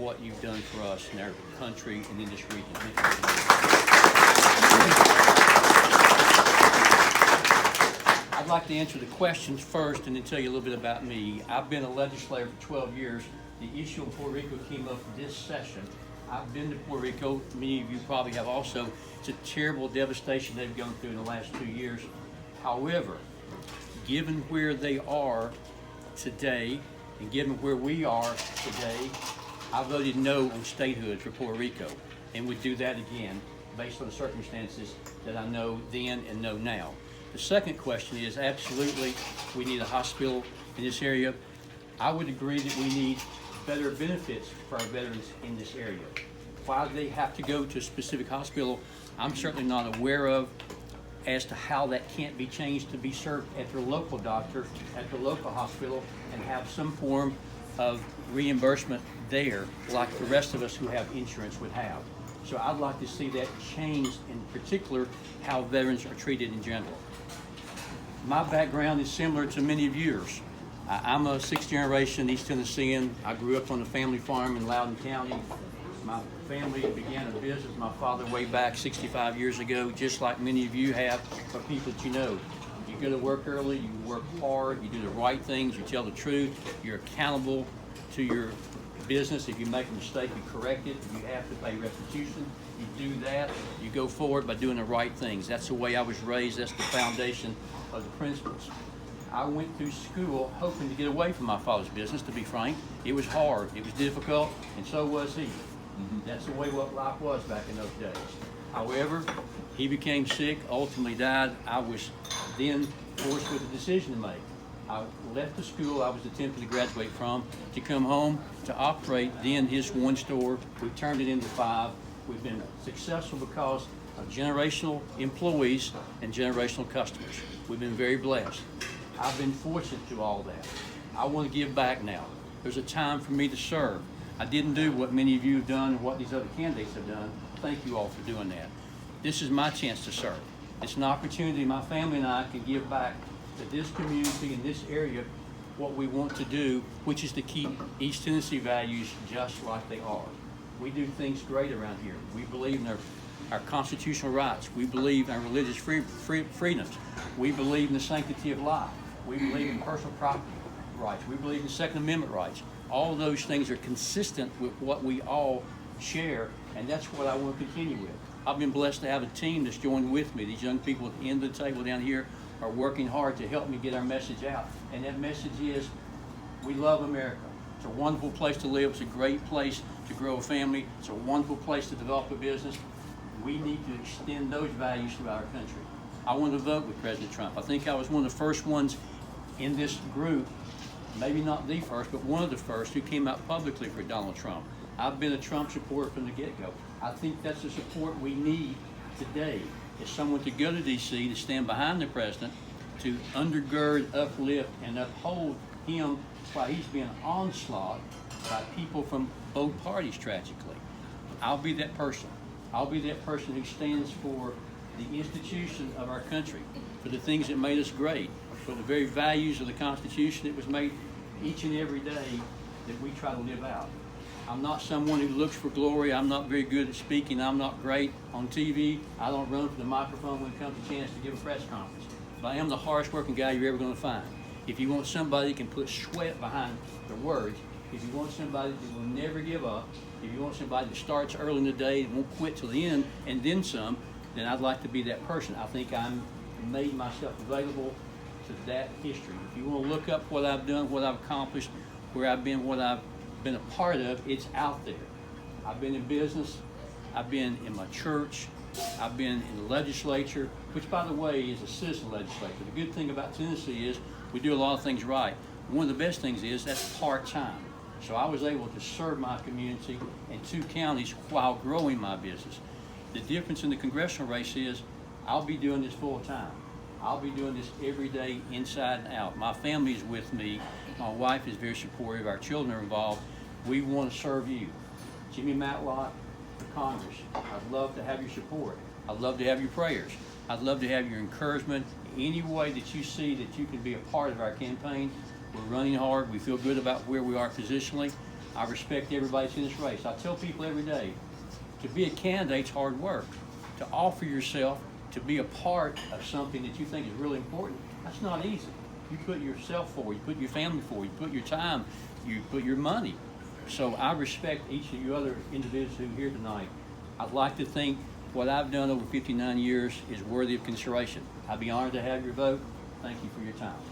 what you've done for us in our country and in this region. Thank you. I'd like to answer the questions first and then tell you a little bit about me. I've been a legislator for 12 years. The issue in Puerto Rico came up this session. I've been to Puerto Rico. Many of you probably have also. It's a terrible devastation they've gone through in the last 2 years. However, given where they are today and given where we are today, I voted no on statehood for Puerto Rico and would do that again based on the circumstances that I know then and know now. The second question is absolutely we need a hospital in this area. I would agree that we need better benefits for our veterans in this area. Why they have to go to a specific hospital, I'm certainly not aware of as to how that can't be changed to be served at their local doctor, at the local hospital, and have some form of reimbursement there like the rest of us who have insurance would have. So I'd like to see that changed, in particular how veterans are treated in general. My background is similar to many of yours. I'm a sixth generation East Tennessean. I grew up on a family farm in Loudoun County. My family began a business, my father way back 65 years ago, just like many of you have, for people that you know. You go to work early, you work hard, you do the right things, you tell the truth, you're accountable to your business. If you make a mistake, you correct it. You have to pay restitution. You do that. You go forward by doing the right things. That's the way I was raised. That's the foundation of the principles. I went through school hoping to get away from my father's business, to be frank. It was hard. It was difficult, and so was he. That's the way what life was back in those days. However, he became sick, ultimately died. I was then forced with a decision to make. I left the school I was attempting to graduate from to come home to operate then his one store. We turned it into 5. We've been successful because of generational employees and generational customers. We've been very blessed. I've been fortunate to all that. I want to give back now. There's a time for me to serve. I didn't do what many of you have done and what these other candidates have done. Thank you all for doing that. This is my chance to serve. It's an opportunity my family and I can give back to this community in this area what we want to do, which is to keep East Tennessee values just like they are. We do things great around here. We believe in our constitutional rights. We believe in our religious freedoms. We believe in the sanctity of life. We believe in personal property rights. We believe in Second Amendment rights. All those things are consistent with what we all share, and that's what I want to continue with. I've been blessed to have a team that's joined with me. These young people at the end of the table down here are working hard to help me get our message out. And that message is, we love America. It's a wonderful place to live. It's a great place to grow a family. It's a wonderful place to develop a business. We need to extend those values throughout our country. I want to vote with President Trump. I think I was one of the first ones in this group, maybe not the first, but one of the first who came out publicly for Donald Trump. I've been a Trump supporter from the get-go. I think that's the support we need today, is someone to go to D.C., to stand behind the president, to undergird, uplift, and uphold him while he's being onslaught by people from both parties, tragically. I'll be that person. I'll be that person who stands for the institution of our country, for the things that made us great, for the very values of the Constitution that was made each and every day that we try to live out. I'm not someone who looks for glory. I'm not very good at speaking. I'm not great on TV. I don't run for the microphone when it comes to a chance to give a press conference. But I am the hardest working guy you're ever going to find. If you want somebody that can put sweat behind their words, if you want somebody that will never give up, if you want somebody that starts early in the day and won't quit till the end and then some, then I'd like to be that person. I think I'm made myself available to that history. If you want to look up what I've done, what I've accomplished, where I've been, what I've been a part of, it's out there. I've been in business, I've been in my church, I've been in the legislature, which by the way is a citizen legislature. The good thing about Tennessee is we do a lot of things right. One of the best things is that's part-time. So I was able to serve my community in 2 counties while growing my business. The difference in the congressional race is I'll be doing this full-time. I'll be doing this every day, inside and out. My family is with me. My wife is very supportive. Our children are involved. We want to serve you. Jimmy Matlock for Congress. I'd love to have your support. I'd love to have your prayers. I'd love to have your encouragement. Any way that you see that you can be a part of our campaign. We're running hard. We feel good about where we are positionally. I respect everybody that's in this race. I tell people every day, to be a candidate's hard work. To offer yourself to be a part of something that you think is really important, that's not easy. You put yourself forward, you put your family forward, you put your time, you put your money. So I respect each of you other individuals who are here tonight. I'd like to think what I've done over 59 years is worthy of consideration. I'd be honored to have your vote. Thank you for your time.